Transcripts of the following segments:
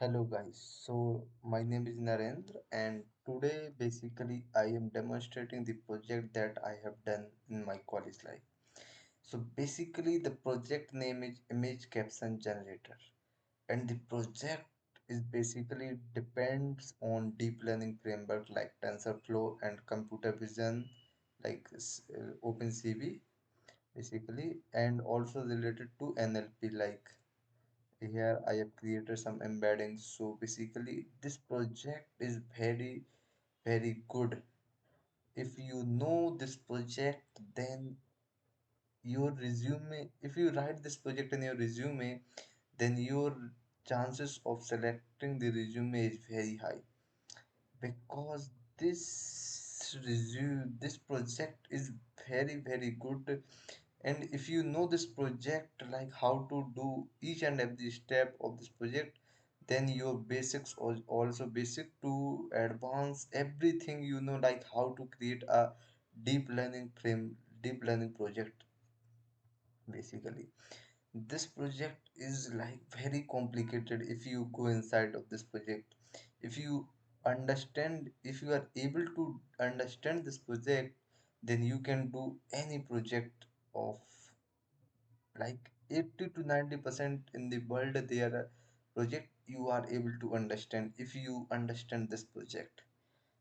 Hello guys, so my name is Narendra and today basically I am demonstrating the project that I have done in my college life. So basically the project name is image caption generator and the project is basically depends on deep learning framework like TensorFlow and computer vision like OpenCV basically and also related to NLP like here I have created some embeddings. So basically this project is very good. If you know this project, then your resume, if you write this project in your resume, then your chances of selecting the resume is very high because this project is very good. And if you know this project like how to do each and every step of this project, then your basics also basic to advance everything you know, like how to create a deep learning project basically. This project is like very complicated. If you go inside of this project, if you if you are able to understand this project, then you can do any project of like 80 to 90% in the world there are project you are able to understand if you understand this project.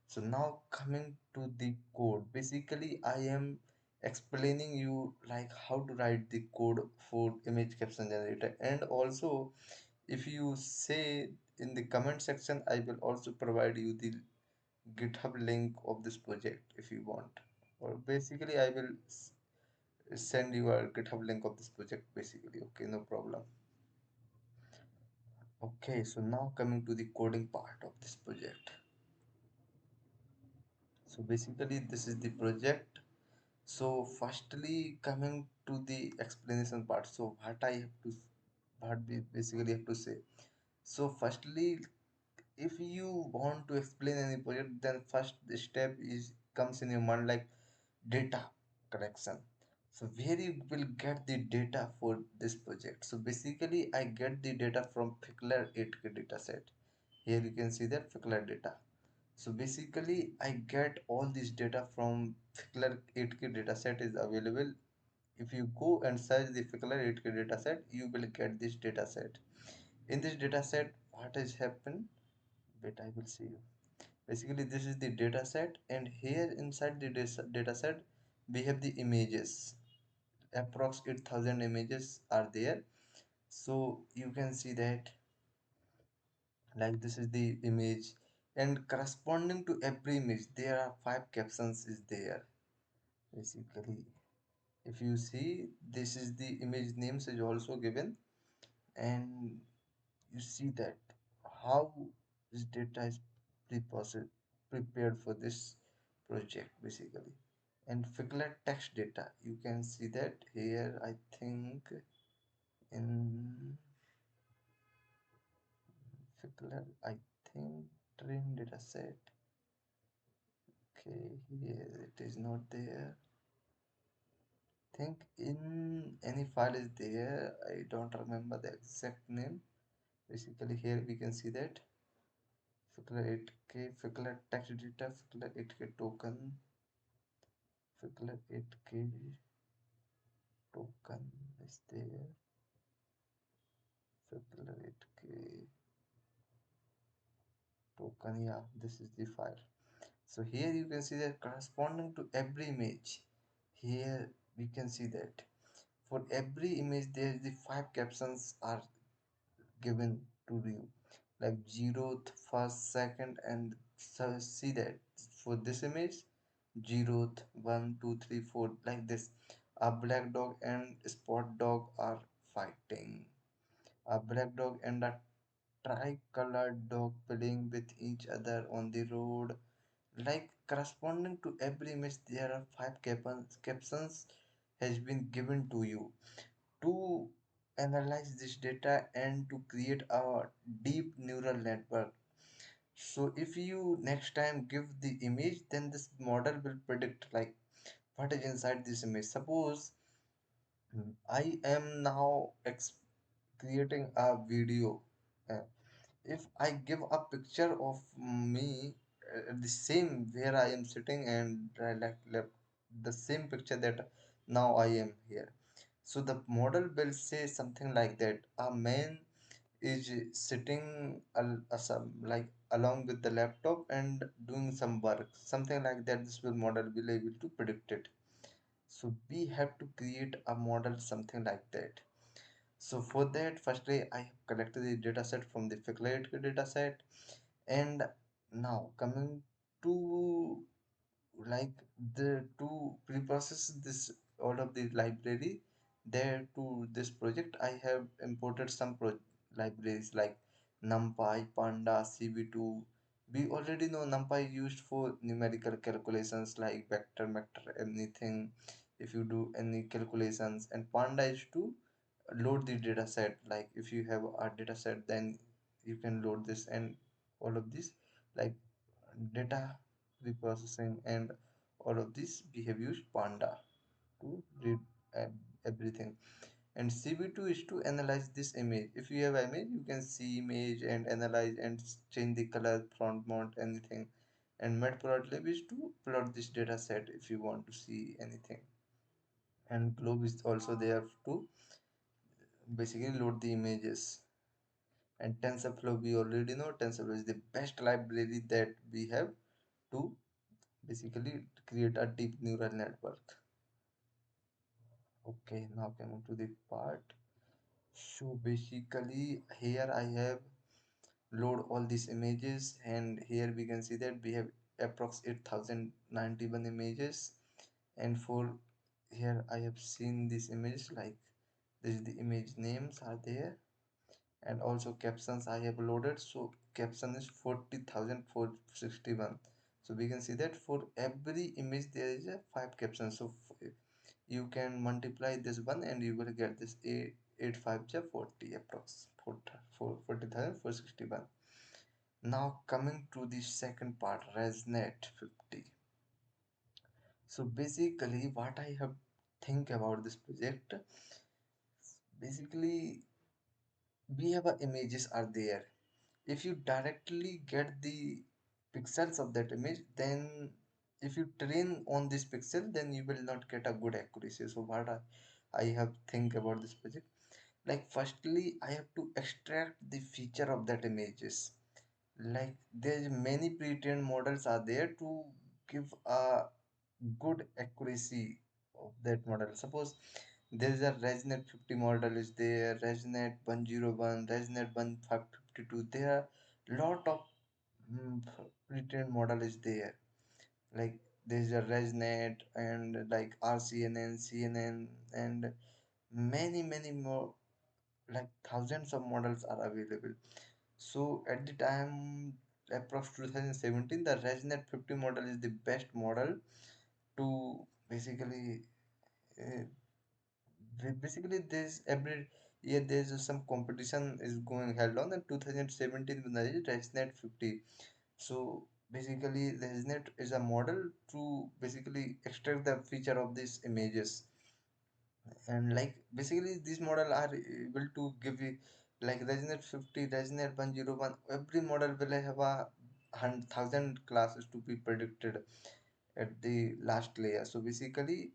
So now coming to the code, basically I am explaining you like how to write the code for image caption generator, and also if you say in the comment section I will also provide you the GitHub link of this project if you want, or basically I will send you a GitHub link of this project basically. Okay, no problem. Okay, so now coming to the coding part of this project. So basically this is the project. So firstly coming to the explanation part, so what we basically have to say. So firstly, if you want to explain any project, then first step is comes in your mind like data collection. So where you will get the data for this project. So basically I get the data from Fickler 8K dataset. Here you can see that Fickler data. So basically I get all this data from Fickler 8K dataset is available. If you go and search the Fickler 8K dataset, you will get this dataset. In this dataset, what has happened? Wait, I will see you. Basically this is the dataset, and here inside the dataset we have the images. Approx 8,000 images are there. So you can see that like this is the image, and corresponding to every image there are 5 captions is there basically. If you see, this is the image names is also given, and you see that how this data is prepared for this project basically. And Figlet text data, you can see that here. I think in Figlet, I think train data set. Okay, here it is not there. Think in any file is there. I don't remember the exact name. Basically here we can see that Figure 8K, Figure text data, Figure 8K token, Figure 8K token is there, Figure 8K token, yeah, this is the file. So here you can see that corresponding to every image, here we can see that for every image there is the 5 captions are given to you, like 0th, first, second, and so see that for this image 0th, 1 2 3 4 like this. A black dog and spot dog are fighting. A black dog and a tricolored dog playing with each other on the road. Like corresponding to every image there are 5 captions has been given to you to analyze this data and to create a deep neural network. So if you next time give the image, then this model will predict like what is inside this image. Suppose I am now creating a video. uh, if I give a picture of me, the same where I am sitting, and like the same picture that now I am here. So the model will say something like that. A man is sitting like along with the laptop and doing some work, something like that. This will model will able to predict it. So we have to create a model something like that. So for that, firstly, I have collected the dataset from the Faculty dataset, and now coming to like the to pre-process this all of the library there to this project, I have imported some libraries like NumPy, Panda, CV2. We already know NumPy used for numerical calculations like vector, anything. If you do any calculations, and Panda is to load the data set. Like if you have a data set, then you can load this, and all of this like data reprocessing and all of this we have used Panda to read everything. And CV2 is to analyze this image. If you have image, you can see image and analyze and change the color, front mount, anything. And matplotlib is to plot this data set if you want to see anything. And globe is also there to basically load the images. And TensorFlow, we already know TensorFlow is the best library that we have to basically create a deep neural network. Okay, now coming to the part. So basically here I have load all these images, and here we can see that we have approx 8091 images. And for here I have seen these images, like this is the image names are there, and also captions I have loaded. So caption is 40,461. So we can see that for every image there is a 5 captions. So you can multiply this one and you will get this 8 5 40 approx 40,461. Now coming to the second part, ResNet 50. So basically what I have think about this project, basically we have images are there. If you directly get the pixels of that image, then if you train on this pixel, then you will not get a good accuracy. So what I have think about this project, like firstly I have to extract the feature of that images. Like there's many pre-trained models are there to give a good accuracy of that model. Suppose there is a ResNet 50 model is there, ResNet 101, ResNet 1552. There are lot of pre-trained model is there. Like there is a ResNet and like RCNN, CNN, and many more, like thousands of models are available. So at the time, approx 2017, the ResNet 50 model is the best model to basically uh, basically there's every year there's some competition is going held on, and 2017 when there is ResNet 50. So basically ResNet is a model to basically extract the feature of these images. And like basically these model are able to give you like ResNet 50, ResNet 101, every model will have a 1,000 classes to be predicted at the last layer. So basically,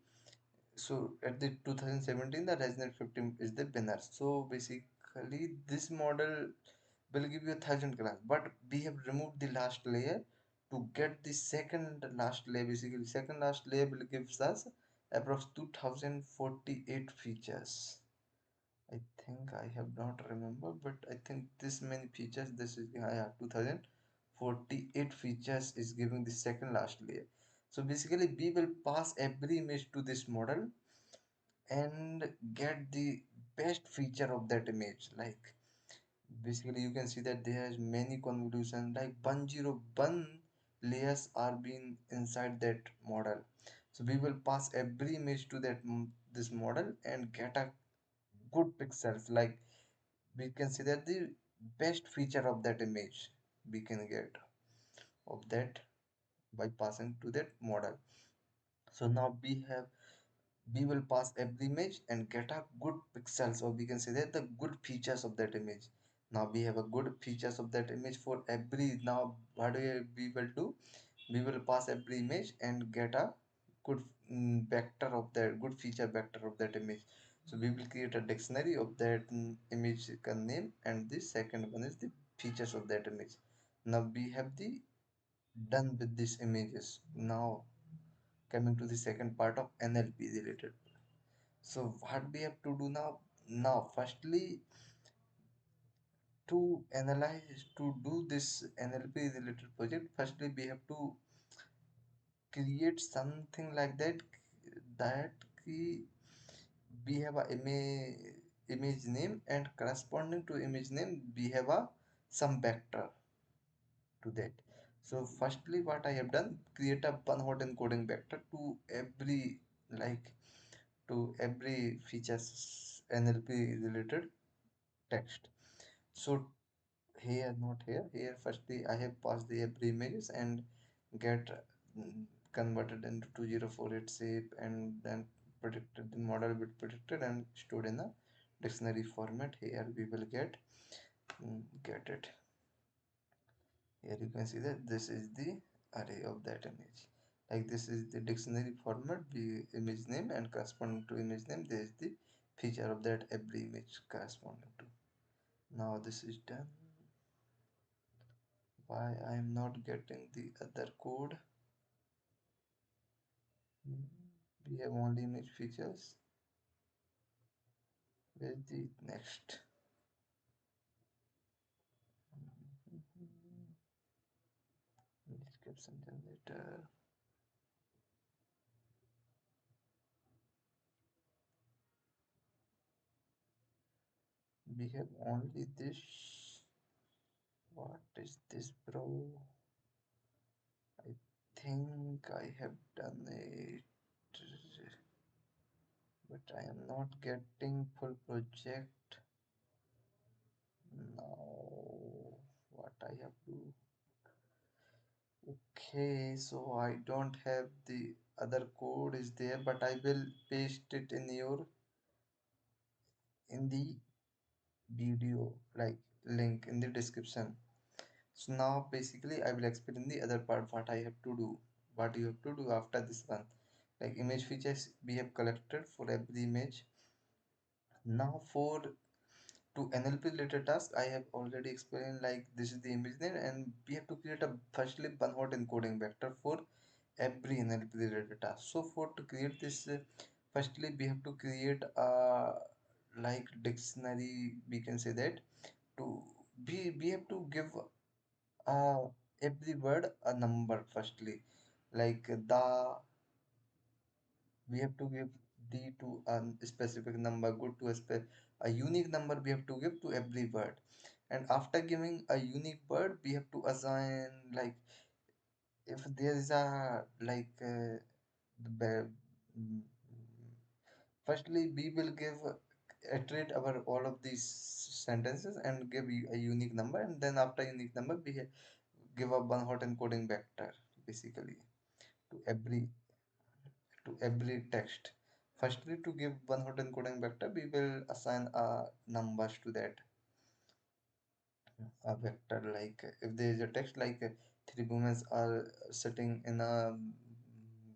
so at the 2017 the ResNet 15 is the winner. So basically this model will give you 1,000 class, but we have removed the last layer to get the second last layer. Basically second last layer will gives us approx 2048 features. I think I have not remember, but I think this many features, this is yeah, 2048 features is giving the second last layer. So basically we will pass every image to this model and get the best feature of that image. Like basically you can see that there is many convolution, like 101 layers are being inside that model. So we will pass every image to that this model and get a good pixels. Like we can see that the best feature of that image we can get of that by passing to that model. So now we will pass every image and get a good pixels, or we can say that the good features of that image. Now we have a good features of that image for every. Now what we will do, we will pass every image and get a good vector of that, good feature vector of that image. So we will create a dictionary of that image name, and the second one is the features of that image. Now we have the done with these images. Now coming to the second part of NLP related. So what we have to do now? Now firstly, to analyze, to do this NLP related project, firstly we have to create something like that, that ki we have a image name, and corresponding to image name we have a some vector to that. So firstly what I have done, create a one hot encoding vector to every, like, to every features NLP related text. So here, not here, here firstly I have passed the every images and get converted into 2048 shape, and then predicted, the model will predicted and stored in a dictionary format. Here we will get it. Here you can see that this is the array of that image. Like this is the dictionary format, the image name, and corresponding to image name there is the feature of that every image corresponding to. Now this is done. Why I am not getting the other code? We have only image features. Where's the next? Description generator. We have only this. What is this, bro? I think I have done it, but I am not getting full project. Now, what I have to. Okay, so I don't have the other code is there, but I will paste it in the video, like link in the description. So now basically I will explain the other part, what I have to do, what you have to do after this one. Like image features we have collected for every image. Now for to NLP related task I have already explained, like this is the image name, and we have to create a firstly one hot encoding vector for every NLP related task. So for to create this, firstly we have to create a, like, dictionary, we can say that. To we have to give every word a number firstly, like the, we have to give the to a specific number, good to a unique number we have to give to every word. And after giving a unique word we have to assign, like, if there is a, like, the mm, firstly we will give iterate our all of these sentences and give you a unique number, and then after unique number we give a one hot encoding vector basically to every text. Firstly, to give one hot encoding vector, we will assign numbers to that a vector. Like if there is a text like three women are sitting in a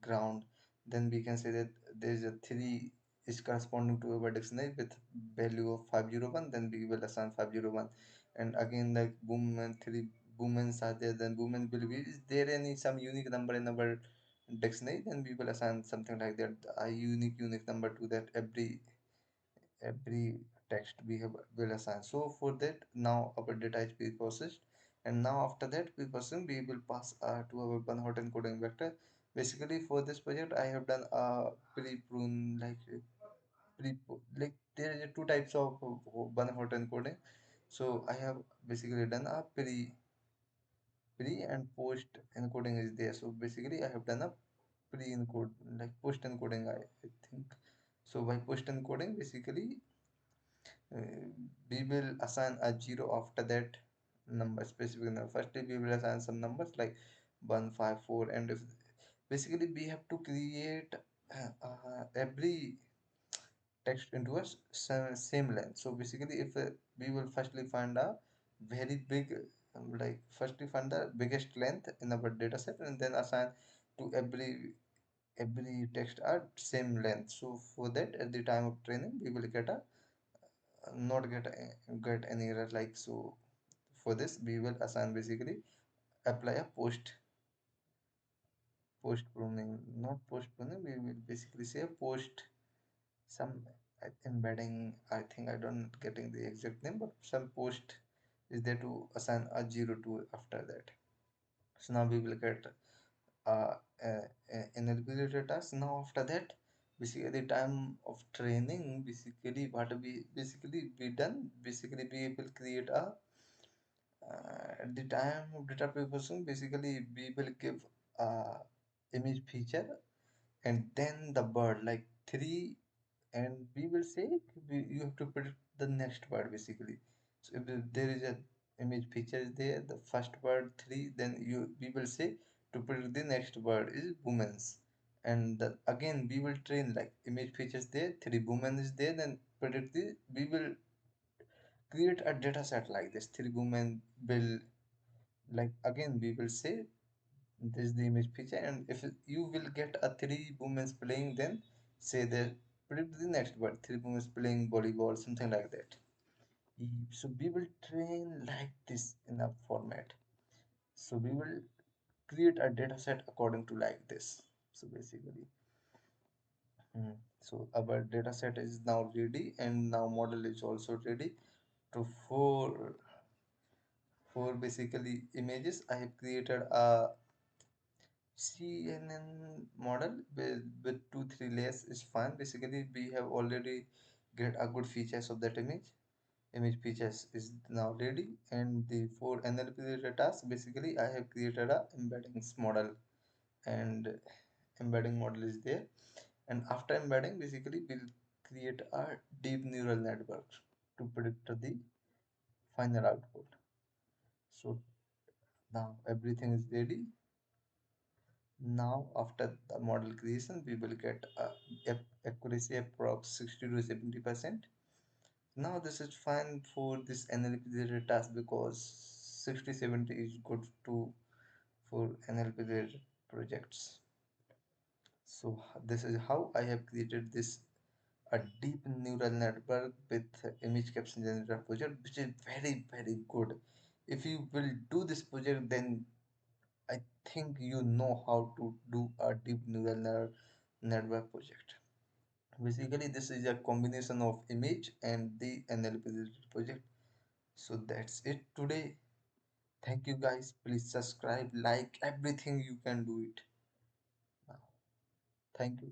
ground, then we can say that there is a three is corresponding to our dictionary with value of 501, then we will assign 501. And again, like women, three women are there, then women will be, is there any some unique number in our dictionary, then we will assign something like that, a unique number to that every text we have will assign. So for that, now our data is pre-processed, and now after that pre-processing we will pass to our one hot encoding vector. Basically for this project I have done a pre-prune, like pre, like there is two types of one hot encoding. So I have basically done a pre and post encoding is there. So basically I have done a pre encode, like post encoding, I think. So by post encoding basically uh, we will assign a zero after that number, specific number. Firstly we will assign some numbers like 154, and if basically we have to create every text into a same length. So basically, if we will firstly find a very big, like firstly find the biggest length in our data set and then assign to every text at same length. So for that, at the time of training, we will get a not get any error. Like so, for this, we will assign basically apply a post pruning, not post pruning. We will basically say post some embedding. I think I don't getting the exact name, but some post is there to assign a 0 to after that. So now we will get uh, an NLP task. Now after that, basically the time of training, basically what we basically be done, basically we will create a at the time of data processing, basically we will give a image feature and then the bird like three, and we will say you have to predict the next word basically. So if there is a image feature is there, the first word three, then we will say to predict the next word is women's, and again we will train like image features there, three women is there, then predict the we will create a data set like this, three women will, like again we will say this is the image feature, and if you will get a three women playing, then say that predict the next word, three women playing volleyball, something like that. So we will train like this in a format. So we will create a data set according to like this. So basically, so our data set is now ready, and now model is also ready to for basically images. I have created a CNN model with two, three layers is fine. Basically, we have already get a good features of that image. Image features is now ready, and the for NLP related task, basically I have created a embeddings model, and embedding model is there. And after embedding, basically we'll create a deep neural network to predict the final output. So now everything is ready. Now, after the model creation, we will get accuracy approx 60 to 70%. Now, this is fine for this NLP related task because 60-70 is good to for NLP related projects. So, this is how I have created this a deep neural network with image caption generator project, which is very good. If you will do this project, then I think you know how to do a deep neural network project. Basically, this is a combination of image and the NLP related project. So that's it today. Thank you guys. Please subscribe, like everything you can do it now. Thank you.